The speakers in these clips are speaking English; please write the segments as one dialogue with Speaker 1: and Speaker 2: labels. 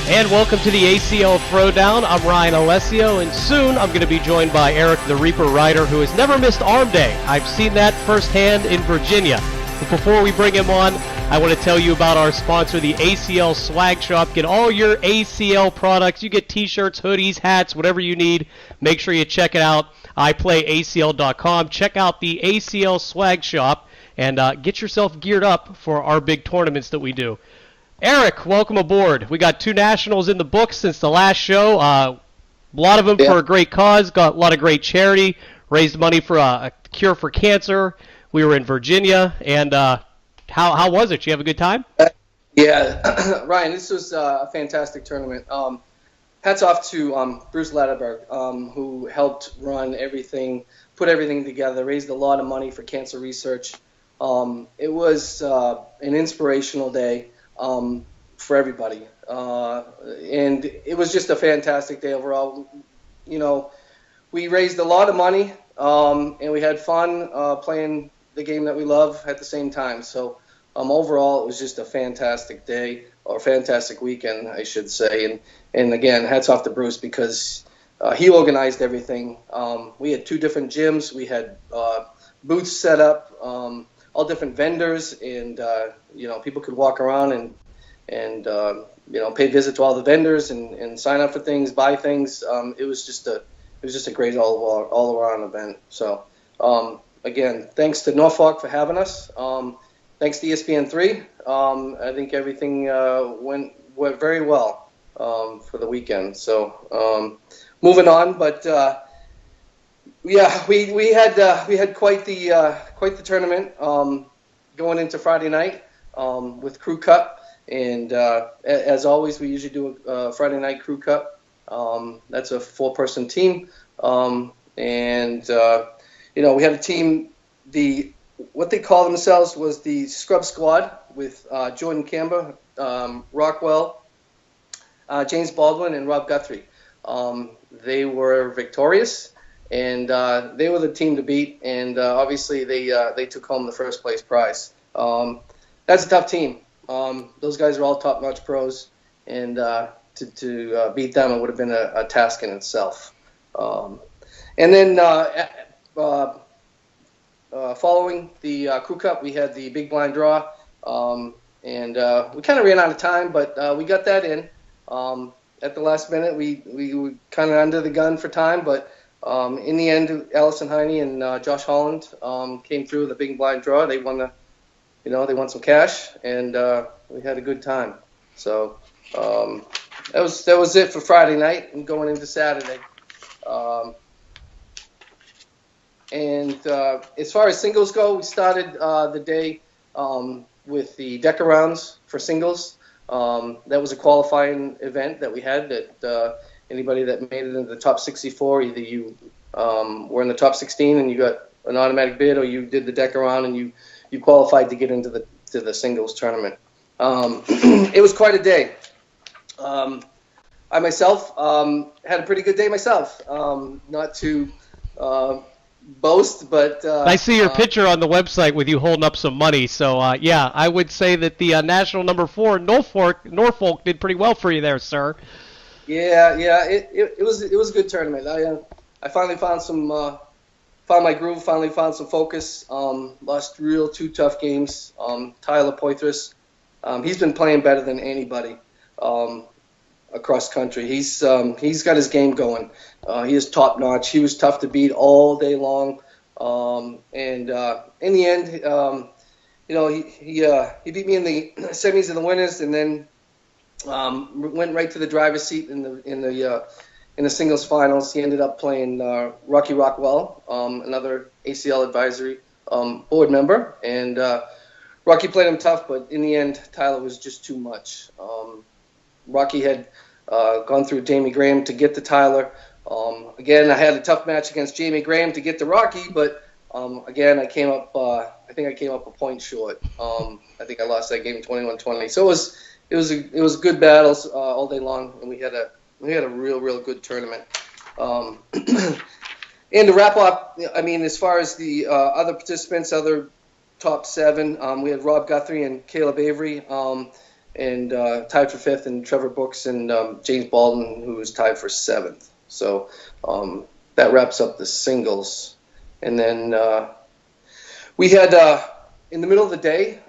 Speaker 1: And welcome to the ACL Throwdown. I'm Ryan Alessio, and soon I'm going to be joined by Eric the Reaper Ryder, who has never missed arm day. I've seen that firsthand in Virginia. But before we bring him on, I want to tell you about our sponsor, the ACL Swag Shop. Get all your ACL products. You get t-shirts, hoodies, hats, whatever you need. Make sure you check it out. iPlayACL.com. Check out the ACL Swag Shop and get yourself geared up for our big tournaments that we do. Eric, welcome aboard. We got 2 nationals in the books since the last show. A lot of them for a great cause. Got a lot of great charity. Raised money for a cure for cancer. We were in Virginia. And how was it? Did you have a good time?
Speaker 2: Yeah, Ryan, this was a fantastic tournament. Hats off to Bruce Latterberg, who helped run everything, put everything together, raised a lot of money for cancer research. It was an inspirational day. For everybody. And it was just a fantastic day overall. You know, we raised a lot of money, and we had fun playing the game that we love at the same time. So overall, it was just a fantastic day, or fantastic weekend, I should say. And again, hats off to Bruce because he organized everything. We had 2 different gyms. We had booths set up, all different vendors, and people could walk around and pay visit to all the vendors and sign up for things, buy things. It was just a great all around event. So again, thanks to Norfolk for having us. Thanks to ESPN3. I think everything went very well for the weekend. So moving on, but yeah, we had quite the tournament going into Friday night with Crew Cup, and as always, we usually do a Friday night Crew Cup. That's a 4-person team, and we had a team. What they call themselves was the Scrub Squad with Jordan Camber, Rockwell, James Baldwin, and Rob Guthrie. They were victorious. And they were the team to beat, and obviously they took home the first place prize. That's a tough team. Those guys are all top-notch pros, and to beat them, it would have been a task in itself. And then following the Crew Cup, we had the big blind draw, and we kind of ran out of time, but we got that in. At the last minute, we were kind of under the gun for time, but in the end, Allison Heine and Josh Holland came through the big blind draw. They won they won some cash, and we had a good time. So that was it for Friday night and going into Saturday. And as far as singles go, we started the day with the Decker rounds for singles. That was a qualifying event that we had that anybody that made it into the top 64, either you were in the top 16 and you got an automatic bid, or you did the Decker round and you qualified to get into the singles tournament. It was quite a day. I myself had a pretty good day myself. Not to boast, but
Speaker 1: I see your picture on the website with you holding up some money. So yeah, I would say that the national number 4 Norfolk did pretty well for you there, sir.
Speaker 2: Yeah, it was a good tournament. I finally found found my groove. Finally found some focus. Lost 2 tough games. Tyler Poitras, he's been playing better than anybody across country. He's got his game going. He is top notch. He was tough to beat all day long. And in the end, he beat me in the semis and the winners, and then went right to the driver's seat in the singles finals. He ended up playing Rocky Rockwell, another ACL advisory board member, and Rocky played him tough, but in the end, Tyler was just too much. Rocky had gone through Jamie Graham to get to Tyler. Again, I had a tough match against Jamie Graham to get to Rocky, but again, I came up. I think I came up a point short. I think I lost that game 21-20. So it was good battles all day long, and we had a real good tournament. And to wrap up, I mean, as far as the other participants, other top 7, we had Rob Guthrie and Caleb Avery. and tied for 5th, and Trevor Brooks and James Baldwin, who was tied for 7th. So that wraps up the singles. And then we had, in the middle of the day,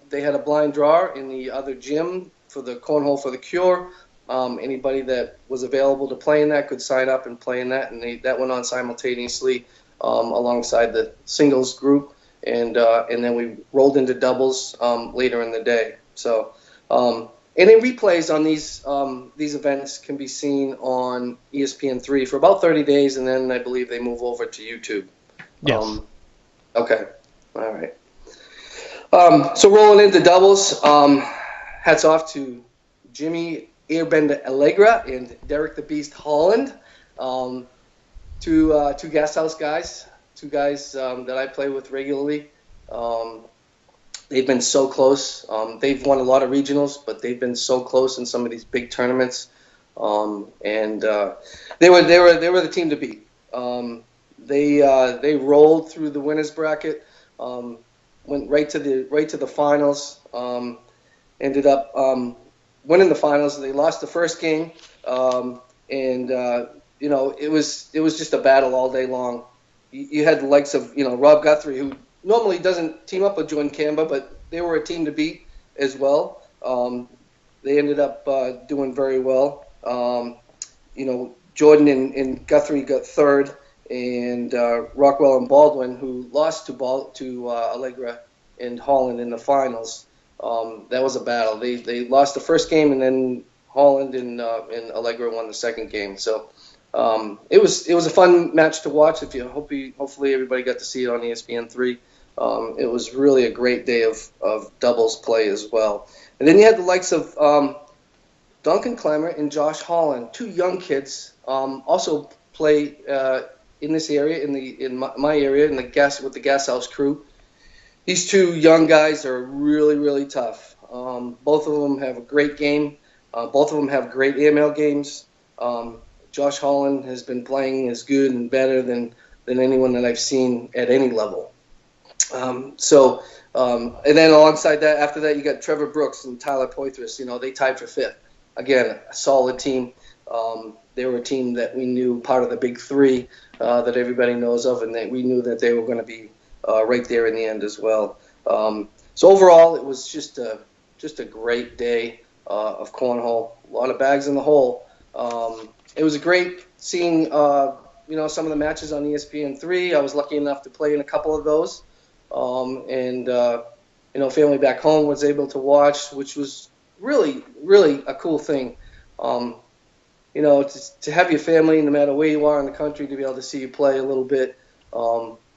Speaker 2: they had a blind draw in the other gym for the Cornhole for the Cure. Anybody that was available to play in that could sign up and play in that, and that went on simultaneously alongside the singles group, and then we rolled into doubles later in the day. So, and then replays on these events can be seen on ESPN3 for about 30 days, and then I believe they move over to YouTube.
Speaker 1: Yes.
Speaker 2: Okay. All right. So rolling into doubles, hats off to Jimmy Airbender Allegra and Derek the Beast Holland, two Gas House guys, two guys that I play with regularly. They've been so close. They've won a lot of regionals, but they've been so close in some of these big tournaments. And they were the team to beat. They rolled through the winners bracket, went right to the finals. Ended up winning the finals. They lost the first game, and it was just a battle all day long. You had the likes of Rob Guthrie, who normally doesn't team up with Jordan Kamba, but they were a team to beat as well. They ended up doing very well. Jordan and Guthrie got third, and Rockwell and Baldwin, who lost to Allegra and Holland in the finals. That was a battle. They lost the first game, and then Holland and Allegra won the second game. So it was a fun match to watch. Hopefully everybody got to see it on ESPN3. It was really a great day of doubles play as well. And then you had the likes of Duncan Clemmer and Josh Holland, two young kids, also play in this area, in my area, with the Gas House crew. These two young guys are really, really tough. Both of them have a great game. Both of them have great airmail games. Josh Holland has been playing as good and better than anyone that I've seen at any level. And then alongside that, after that, you got Trevor Brooks and Tyler Poitras. They tied for 5th. Again, a solid team. They were a team that we knew, part of the big three that everybody knows of, and we knew that they were going to be right there in the end as well. So overall, it was just a great day of cornhole. A lot of bags in the hole. It was great seeing some of the matches on ESPN3. I was lucky enough to play in a couple of those, and family back home was able to watch, which was really, really a cool thing. To have your family, no matter where you are in the country, to be able to see you play a little bit.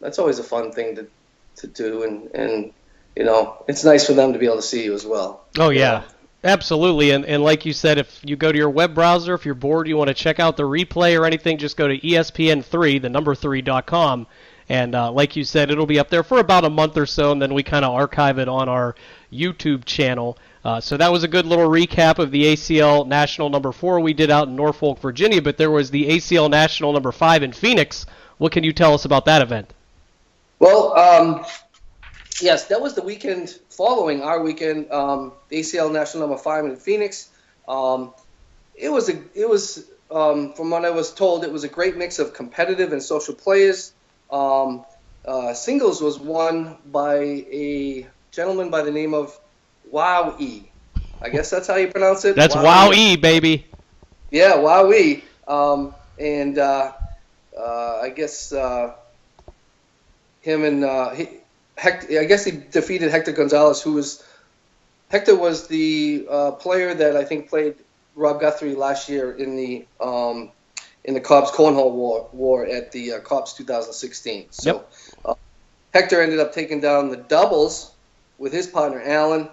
Speaker 2: That's always a fun thing to do, and it's nice for them to be able to see you as well.
Speaker 1: Oh yeah, absolutely. And like you said, if you go to your web browser, if you're bored, you want to check out the replay or anything, just go to ESPN3, the number 3.com, and like you said, it'll be up there for about a month or so, and then we kind of archive it on our YouTube channel. So that was a good little recap of the ACL National number 4 we did out in Norfolk, Virginia, but there was the ACL National number 5 in Phoenix. What can you tell us about that event?
Speaker 2: Well, yes, that was the weekend following our weekend, ACL National number 5 in Phoenix. It was from what I was told, it was a great mix of competitive and social players. Singles was won by a gentleman by the name of Wow-E. I guess that's how you pronounce it.
Speaker 1: That's Wow-E, baby.
Speaker 2: Yeah, Wow-E. I guess him and Hector, I guess he defeated Hector Gonzalez, Hector was the player that I think played Rob Guthrie last year in the Cobb's Cornhole War at the Cobb's 2016. So Hector ended up taking down the doubles with his partner Alan.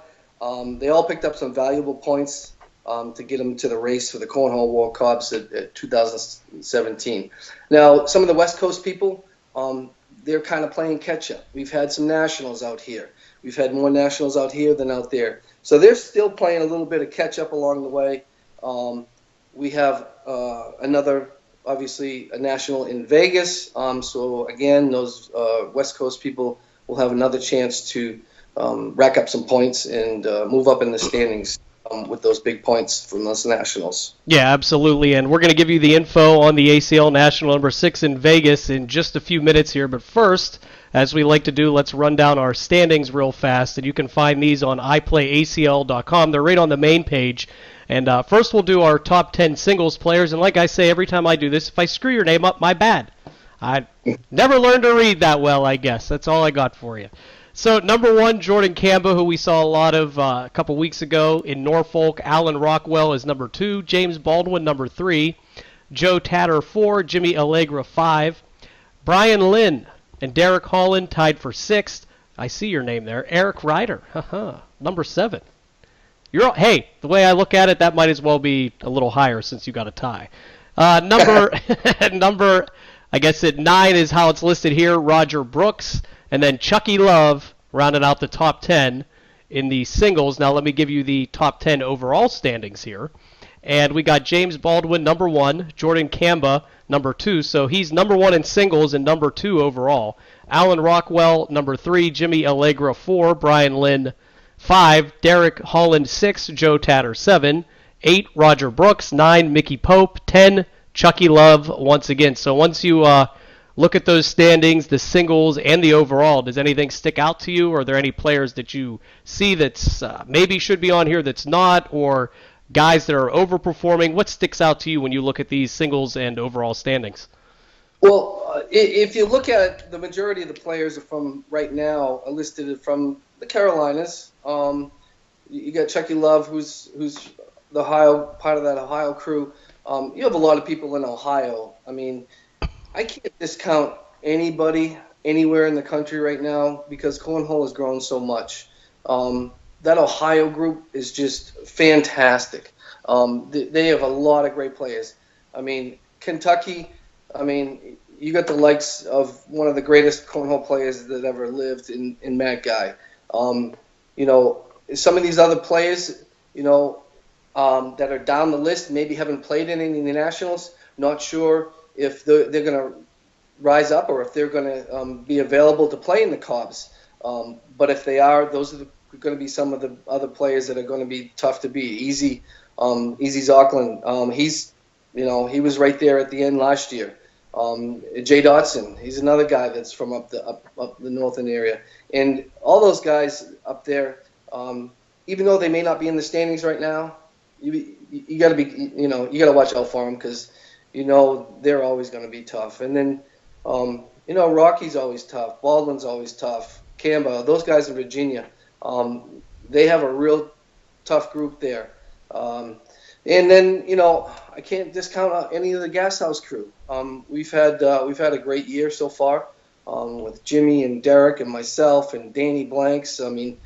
Speaker 2: They all picked up some valuable points to get them to the race for the Cornhole War Cobb's at 2017. Now, some of the West Coast people, they're kind of playing catch-up. We've had some nationals out here. We've had more nationals out here than out there. So they're still playing a little bit of catch-up along the way. We have another, obviously, a national in Vegas. So, again, those West Coast people will have another chance to rack up some points and move up in the standings with those big points from those Nationals.
Speaker 1: Yeah, absolutely. And we're going to give you the info on the ACL National number 6 in Vegas in just a few minutes here. But first, as we like to do, let's run down our standings real fast. And you can find these on iPlayACL.com. They're right on the main page. And first we'll do our top 10 singles players. And like I say every time I do this, if I screw your name up, my bad. I never learned to read that well, I guess. That's all I got for you. So, number 1, Jordan Kamba, who we saw a lot of a couple weeks ago in Norfolk. Alan Rockwell is number 2. James Baldwin, number 3. Joe Tatter, 4. Jimmy Allegra, 5. Brian Lynn and Derek Holland tied for 6th. I see your name there. Eric Ryder, number 7. Hey, the way I look at it, that might as well be a little higher since you got a tie. Number, I guess at 9 is how it's listed here, Roger Brooks. And then Chucky Love rounded out the top 10 in the singles. Now let me give you the top 10 overall standings here. And we got James Baldwin, number 1. Jordan Kamba, number 2. So he's number 1 in singles and number 2 overall. Alan Rockwell, number 3. Jimmy Allegra, 4. Brian Lynn, 5. Derek Holland, 6. Joe Tatter, 7. 8. Roger Brooks, 9. Mickey Pope, 10. Chucky Love once again. So once you look at those standings, the singles and the overall, does anything stick out to you? Are there any players that you see that's maybe should be on here that's not, or guys that are overperforming? What sticks out to you when you look at these singles and overall standings?
Speaker 2: Well, if you look at the majority of the players from right now are listed from the Carolinas. You got Chucky Love, who's the Ohio part of that Ohio crew. You have a lot of people in Ohio. I mean, I can't discount anybody anywhere in the country right now because Cornhole has grown so much. That Ohio group is just fantastic. They have a lot of great players. I mean, Kentucky, you got the likes of one of the greatest Cornhole players that ever lived in Matt Guy. Some of these other players, that are down the list, maybe haven't played in any of the Nationals, not sure if they're going to rise up or if they're going to be available to play in the Cubs. But if they are, those are going to be some of the other players that are going to be tough to beat. Easy Zockland, he was right there at the end last year. Jay Dotson, he's another guy that's from up the northern area. And all those guys up there, even though they may not be in the standings right now, you got to be, you got to watch out for them because they're always going to be tough. And then, Rocky's always tough. Baldwin's always tough. Kamba, those guys in Virginia, they have a real tough group there. And then, I can't discount any of the Gas House crew. We've had a great year so far with Jimmy and Derek and myself and Danny Blanks. When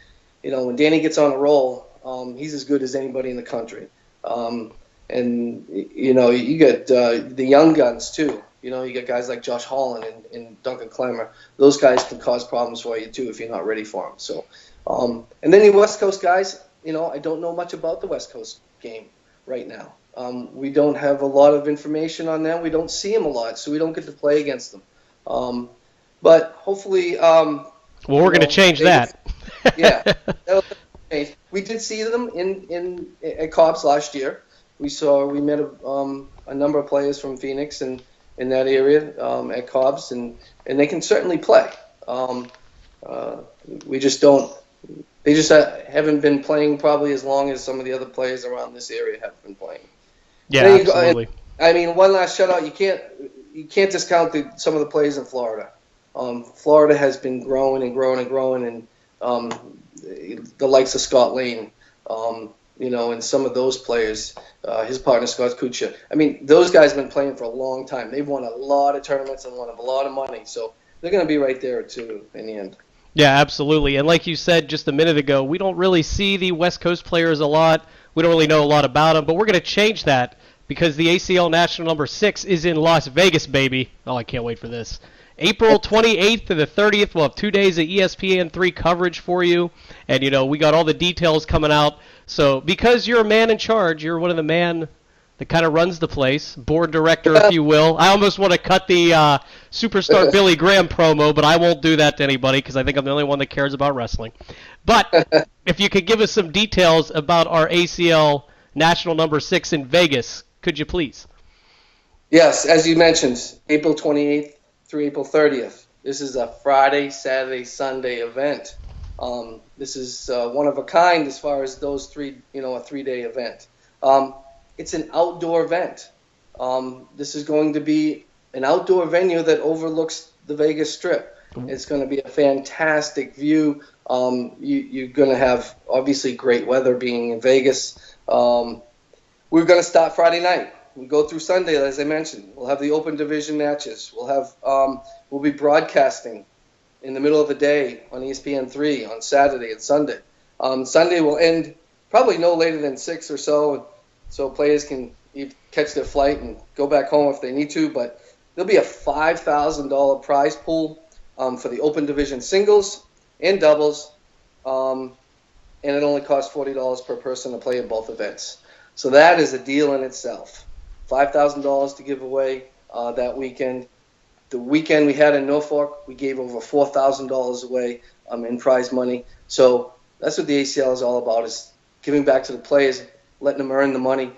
Speaker 2: Danny gets on a roll, he's as good as anybody in the country. And you get the young guns too. You get guys like Josh Holland and Duncan Clemmer. Those guys can cause problems for you too if you're not ready for them. So, and then the West Coast guys. I don't know much about the West Coast game right now. We don't have a lot of information on them. We don't see them a lot, so we don't get to play against them. But hopefully,
Speaker 1: we're going to change that.
Speaker 2: Yeah, that'll change. We did see them at Cobb's last year. We met a number of players from Phoenix and in that area at Cobb's, and they can certainly play. We just don't. They just haven't been playing probably as long as some of the other players around this area have been playing.
Speaker 1: Yeah, absolutely.
Speaker 2: One last shout out. You can't discount some of the players in Florida. Florida has been growing and growing and growing, and the likes of Scott Lane, and some of those players, his partner Scott Kucha. Those guys have been playing for a long time. They've won a lot of tournaments and won a lot of money, so they're going to be right there too in the end.
Speaker 1: Yeah, absolutely. And like you said just a minute ago, we don't really see the West Coast players a lot. We don't really know a lot about them, but we're going to change that because the ACL National number 6 is in Las Vegas, baby. Oh, I can't wait for this. April 28th to the 30th, we'll have 2 days of ESPN3 coverage for you. And, we got all the details coming out. So because you're a man in charge, you're one of the that kind of runs the place, board director, if you will. I almost want to cut the superstar Billy Graham promo, but I won't do that to anybody because I think I'm the only one that cares about wrestling. But if you could give us some details about our ACL National number 6 in Vegas, could you please?
Speaker 2: Yes, as you mentioned, April 28th through April 30th. This is a Friday, Saturday, Sunday event. This is one of a kind as far as those three, a 3-day event. It's an outdoor event. This is going to be an outdoor venue that overlooks the Vegas Strip. It's going to be a fantastic view. You're going to have, obviously, great weather being in Vegas. We're going to start Friday night. We go through Sunday, as I mentioned. We'll have the open division matches. We'll be broadcasting in the middle of the day on ESPN3 on Saturday and Sunday. Sunday will end probably no later than 6 or so players can catch their flight and go back home if they need to. But there'll be a $5,000 prize pool for the open division singles and doubles, and it only costs $40 per person to play in both events. So that is a deal in itself. $5,000 to give away that weekend. The weekend we had in Norfolk, we gave over $4,000 away in prize money. So that's what the ACL is all about, is giving back to the players, letting them earn the money.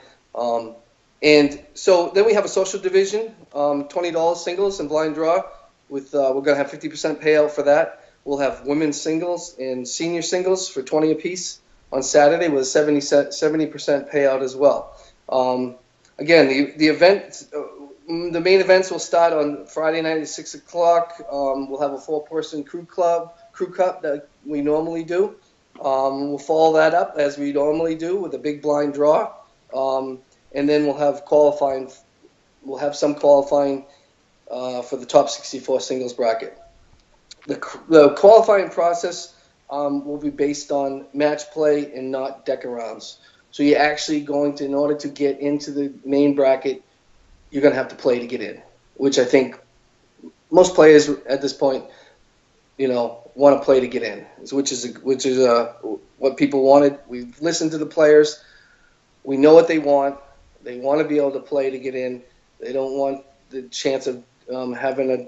Speaker 2: And so then we have a social division, $20 singles and blind draw. We're going to have 50% payout for that. We'll have women's singles and senior singles for $20 apiece on Saturday with a 70% payout as well. Again, the event, the main events will start on Friday night at 6 o'clock. We'll have a 4-person crew cup that we normally do. We'll follow that up as we normally do with a big blind draw. And then we'll have qualifying. We'll have some qualifying for the top 64 singles bracket. The qualifying process will be based on match play and not deck-arounds. So you're actually going to, in order to get into the main bracket, you're going to have to play to get in, which I think most players at this point, want to play to get in, which is what people wanted. We've listened to the players. We know what they want. They want to be able to play to get in. They don't want the chance of having a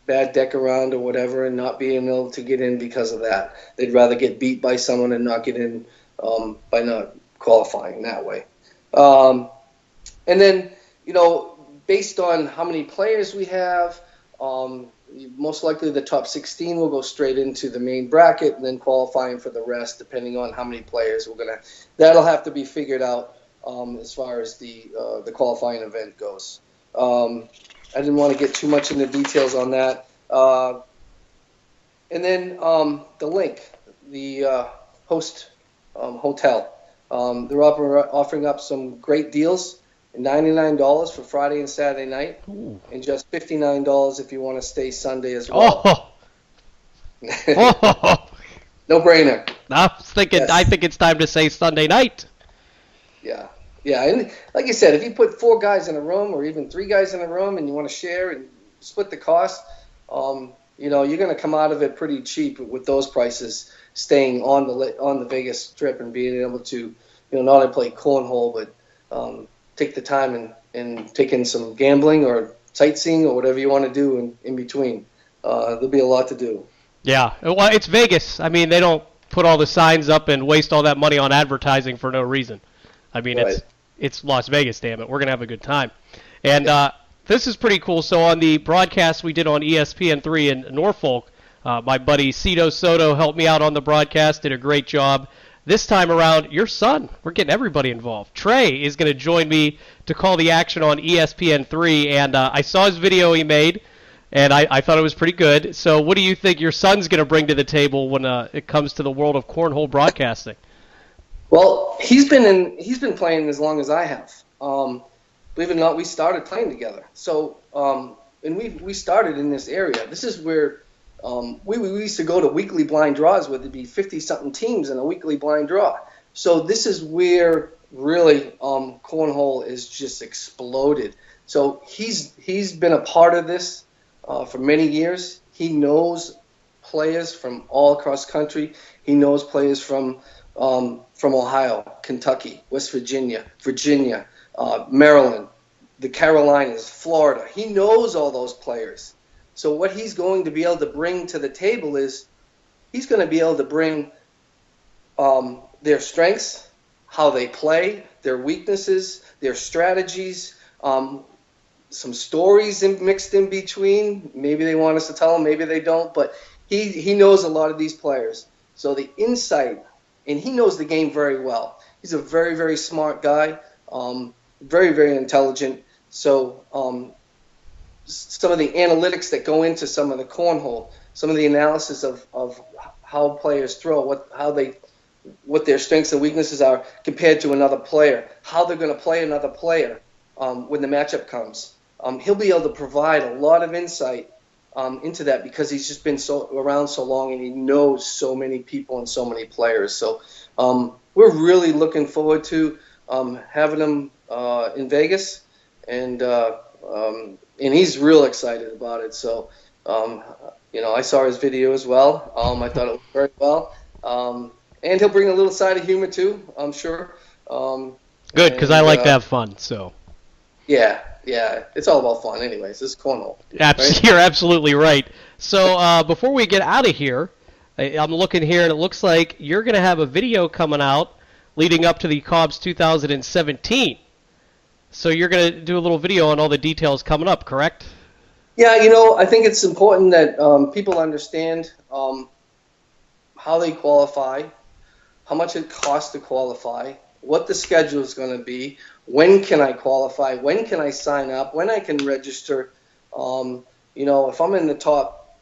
Speaker 2: bad deck around or whatever and not being able to get in because of that. They'd rather get beat by someone and not get in by not qualifying that way. And then, based on how many players we have, most likely the top 16 will go straight into the main bracket and then qualifying for the rest, depending on how many players we're going to. That'll have to be figured out as far as the qualifying event goes. I didn't want to get too much into details on that. And then the link, the host hotel. They're offering up some great deals. $99 for Friday and Saturday night, and just $59 if you want to stay Sunday as well. No brainer.
Speaker 1: I think it's time to say Sunday night.
Speaker 2: Yeah, and like I said, if you put 4 guys in a room or even 3 guys in a room and you want to share and split the cost, you're going to come out of it pretty cheap with those prices, staying on the Vegas Strip and being able to, not only play cornhole but take the time and take in some gambling or sightseeing or whatever you want to do in between. There'll be a lot to do.
Speaker 1: Yeah, well, it's Vegas. I mean, they don't put all the signs up and waste all that money on advertising for no reason. I mean,
Speaker 2: right.
Speaker 1: It's Las Vegas, damn it. We're going to have a good time. And this is pretty cool. So on the broadcast we did on ESPN3 in Norfolk, my buddy Trey Soto helped me out on the broadcast, did a great job. This time around, your son, we're getting everybody involved. Trey is going to join me to call the action on ESPN3, and I saw his video he made, and I thought it was pretty good. So what do you think your son's going to bring to the table when it comes to the world of cornhole broadcasting?
Speaker 2: Well, he's been playing as long as I have. Believe it or not, we started playing together. So, and we started in this area. This is where we used to go to weekly blind draws where there'd be 50-something teams in a weekly blind draw. So this is where really cornhole is just exploded. So he's been a part of this for many years. He knows players from all across country. He knows players from Ohio, Kentucky, West Virginia, Maryland, the Carolinas, Florida. He knows all those players. So what he's going to be able to bring to the table is he's going to be able to bring their strengths, how they play, their weaknesses, their strategies, some stories mixed in between. Maybe they want us to tell them, maybe they don't, but he knows a lot of these players. So the insight, and he knows the game very well. He's a very, very smart guy, very, very intelligent. So some of the analytics that go into some of the cornhole, some of the analysis of how players throw, what their strengths and weaknesses are compared to another player, how they're going to play another player when the matchup comes. He'll be able to provide a lot of insight into that because he's just been around so long and he knows so many people and so many players. So we're really looking forward to having him in Vegas, and he's real excited about it. So I saw his video as well. I thought it went very well. And he'll bring a little side of humor too, I'm sure.
Speaker 1: Good, because I like to have fun. So.
Speaker 2: Yeah, it's all about fun, anyways. This is cornhole.
Speaker 1: Right? You're absolutely right. So before we get out of here, I'm looking here, and it looks like you're going to have a video coming out leading up to the Cobb's 2017. So you're going to do a little video on all the details coming up, correct?
Speaker 2: Yeah, I think it's important that people understand how they qualify, how much it costs to qualify, what the schedule is going to be, when can I qualify, when can I sign up, when I can register. If I'm in the top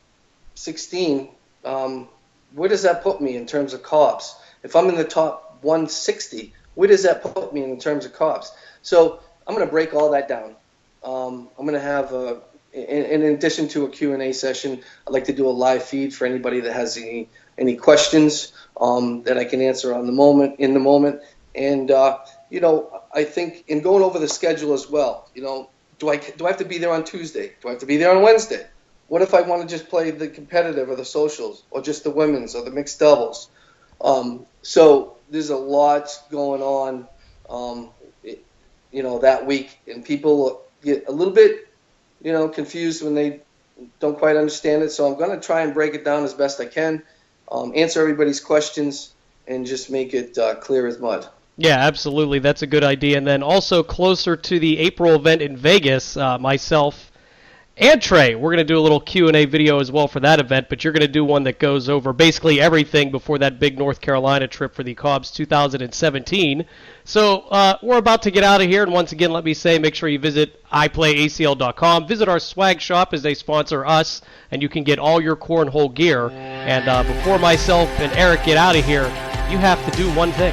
Speaker 2: 16, where does that put me in terms of Cobb's? If I'm in the top 160, where does that put me in terms of Cobb's? So I'm going to break all that down. I'm going to have, in addition to a Q&A session, I'd like to do a live feed for anybody that has any questions that I can answer in the moment. And I think in going over the schedule as well, do I have to be there on Tuesday? Do I have to be there on Wednesday? What if I want to just play the competitive or the socials or just the women's or the mixed doubles? So there's a lot going on, that week, and people get a little bit, confused when they don't quite understand it. So I'm going to try and break it down as best I can, answer everybody's questions, and just make it clear as mud.
Speaker 1: Yeah, absolutely. That's a good idea. And then also closer to the April event in Vegas, myself and Trey, we're going to do a little Q&A video as well for that event, but you're going to do one that goes over basically everything before that big North Carolina trip for the Cobb's 2017. So we're about to get out of here, and once again, let me say, make sure you visit iPlayACL.com. Visit our swag shop as they sponsor us, and you can get all your cornhole gear. And before myself and Eric get out of here, you have to do one thing,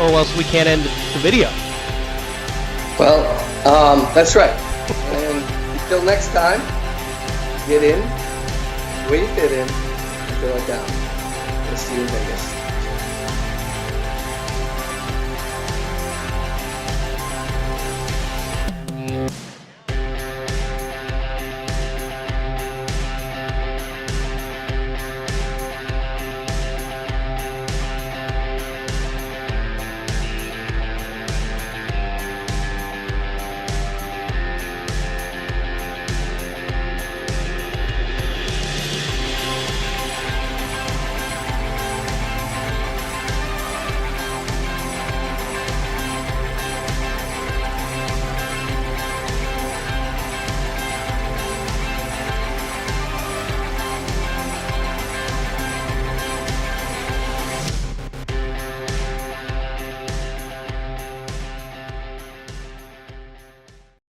Speaker 1: or else we can't end the video.
Speaker 2: Well, that's right. And until next time, get in, where you fit in, and throw it down. We'll see you in Vegas.